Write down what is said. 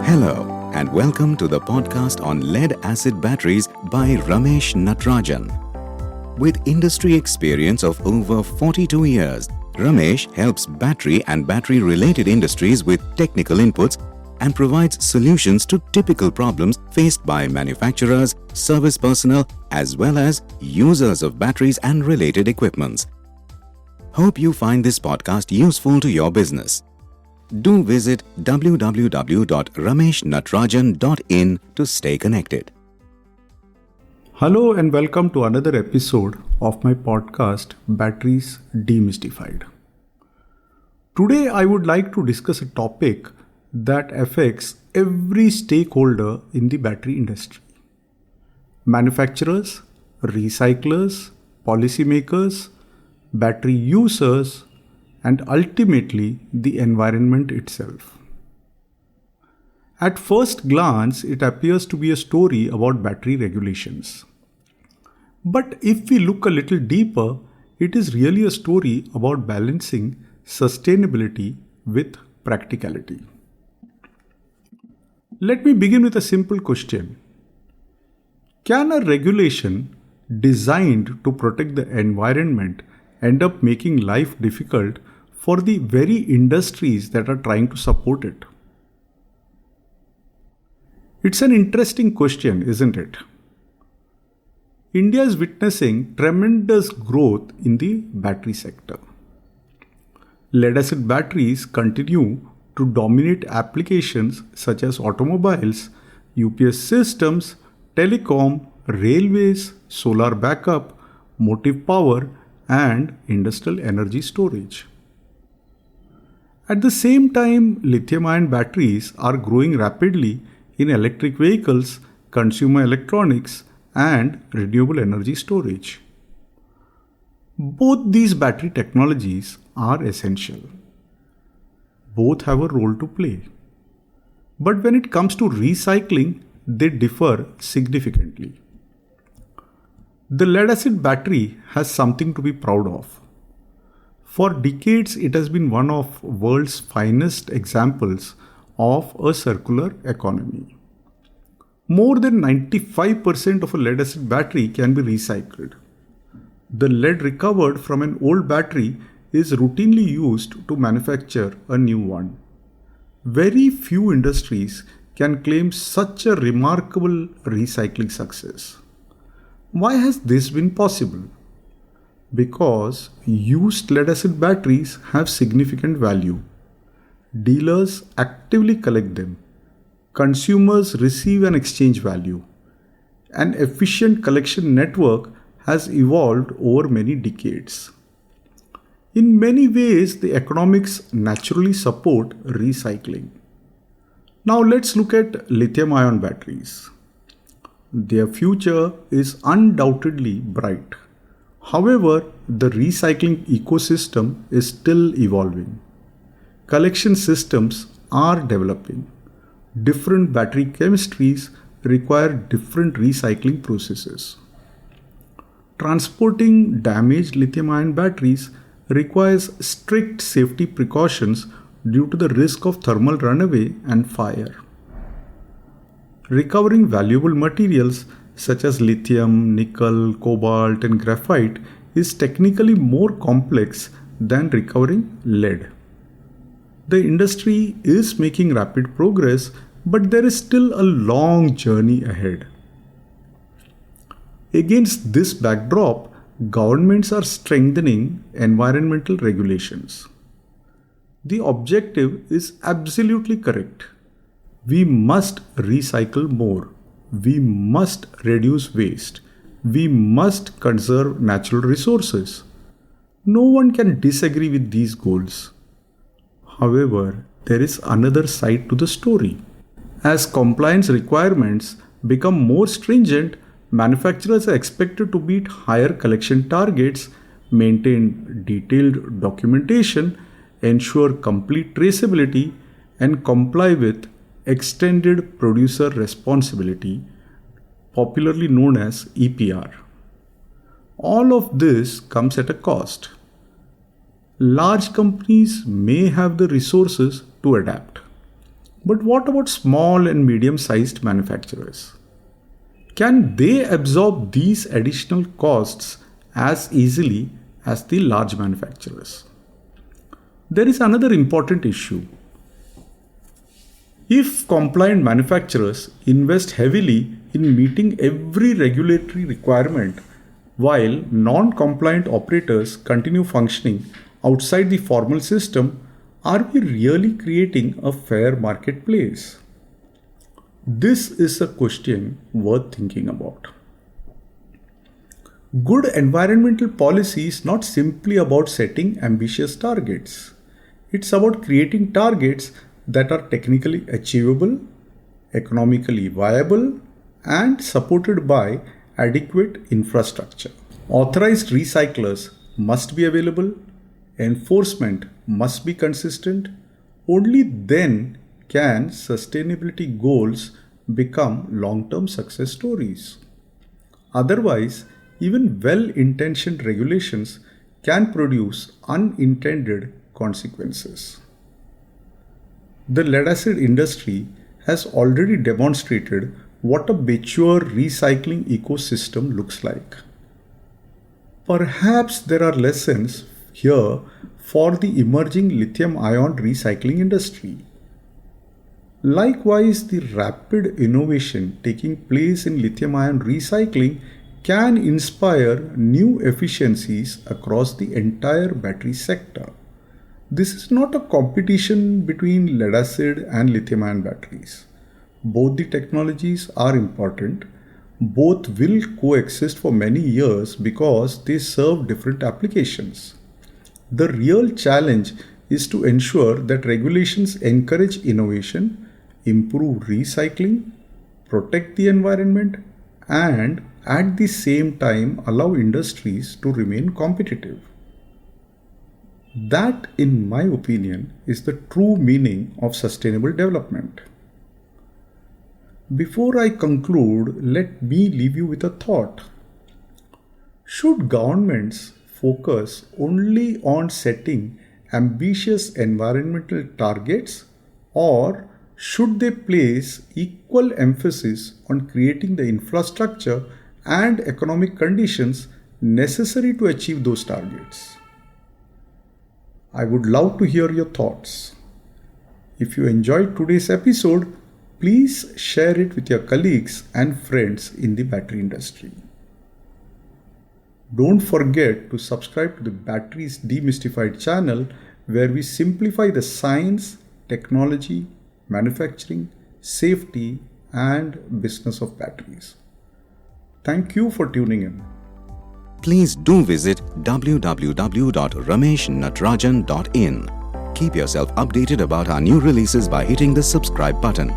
Hello and welcome to the podcast on lead-acid batteries by Ramesh Natarajan. With industry experience of over 42 years, Ramesh helps battery and battery-related industries with technical inputs and provides solutions to typical problems faced by manufacturers, service personnel, as well as users of batteries and related equipments. Hope you find this podcast useful to your business. Do visit www.rameshnatarajan.in to stay connected. Hello and welcome to another episode of my podcast Batteries Demystified. Today I would like to discuss a topic that affects every stakeholder in the battery industry. Manufacturers, recyclers, policymakers, battery users, and ultimately the environment itself. At first glance, it appears to be a story about battery regulations. But if we look a little deeper, it is really a story about balancing sustainability with practicality. Let me begin with a simple question. Can a regulation designed to protect the environment end up making life difficult for the very industries that are trying to support it? It's an interesting question, isn't it? India is witnessing tremendous growth in the battery sector. Lead-acid batteries continue to dominate applications such as automobiles, UPS systems, telecom, railways, solar backup, motive power, and industrial energy storage. At the same time, lithium-ion batteries are growing rapidly in electric vehicles, consumer electronics, and renewable energy storage. Both these battery technologies are essential. Both have a role to play. But when it comes to recycling, they differ significantly. The lead-acid battery has something to be proud of. For decades, it has been one of the world's finest examples of a circular economy. More than 95% of a lead-acid battery can be recycled. The lead recovered from an old battery is routinely used to manufacture a new one. Very few industries can claim such a remarkable recycling success. Why has this been possible? Because used lead-acid batteries have significant value. Dealers actively collect them. Consumers receive and exchange value. An efficient collection network has evolved over many decades. In many ways, the economics naturally support recycling. Now let's look at lithium-ion batteries. Their future is undoubtedly bright. However, the recycling ecosystem is still evolving. Collection systems are developing. Different battery chemistries require different recycling processes. Transporting damaged lithium-ion batteries requires strict safety precautions due to the risk of thermal runaway and fire. Recovering valuable materials such as lithium, nickel, cobalt, and graphite is technically more complex than recovering lead. The industry is making rapid progress, but there is still a long journey ahead. Against this backdrop, governments are strengthening environmental regulations. The objective is absolutely correct. We must recycle more. We must reduce waste. We must conserve natural resources. No one can disagree with these goals. However, there is another side to the story. As compliance requirements become more stringent, manufacturers are expected to meet higher collection targets, maintain detailed documentation, ensure complete traceability, and comply with Extended Producer Responsibility, popularly known as EPR. All of this comes at a cost. Large companies may have the resources to adapt, But what about small and medium-sized manufacturers? Can they absorb these additional costs as easily as the large manufacturers? There is another important issue. If compliant manufacturers invest heavily in meeting every regulatory requirement while non-compliant operators continue functioning outside the formal system, are we really creating a fair marketplace? This is a question worth thinking about. Good environmental policy is not simply about setting ambitious targets. It's about creating targets that are technically achievable, economically viable, and supported by adequate infrastructure. Authorized recyclers must be available, enforcement must be consistent. Only then can sustainability goals become long-term success stories. Otherwise, even well-intentioned regulations can produce unintended consequences. The lead-acid industry has already demonstrated what a mature recycling ecosystem looks like. Perhaps there are lessons here for the emerging lithium-ion recycling industry. Likewise, the rapid innovation taking place in lithium-ion recycling can inspire new efficiencies across the entire battery sector. This is not a competition between lead-acid and lithium-ion batteries. Both the technologies are important. Both will coexist for many years because they serve different applications. The real challenge is to ensure that regulations encourage innovation, improve recycling, protect the environment, and at the same time allow industries to remain competitive. That, in my opinion, is the true meaning of sustainable development. Before I conclude, let me leave you with a thought. Should governments focus only on setting ambitious environmental targets, or should they place equal emphasis on creating the infrastructure and economic conditions necessary to achieve those targets? I would love to hear your thoughts. If you enjoyed today's episode, please share it with your colleagues and friends in the battery industry. Don't forget to subscribe to the Batteries Demystified channel, where we simplify the science, technology, manufacturing, safety, and business of batteries. Thank you for tuning in. Please do visit www.rameshnatrajan.in. Keep yourself updated about our new releases by hitting the subscribe button.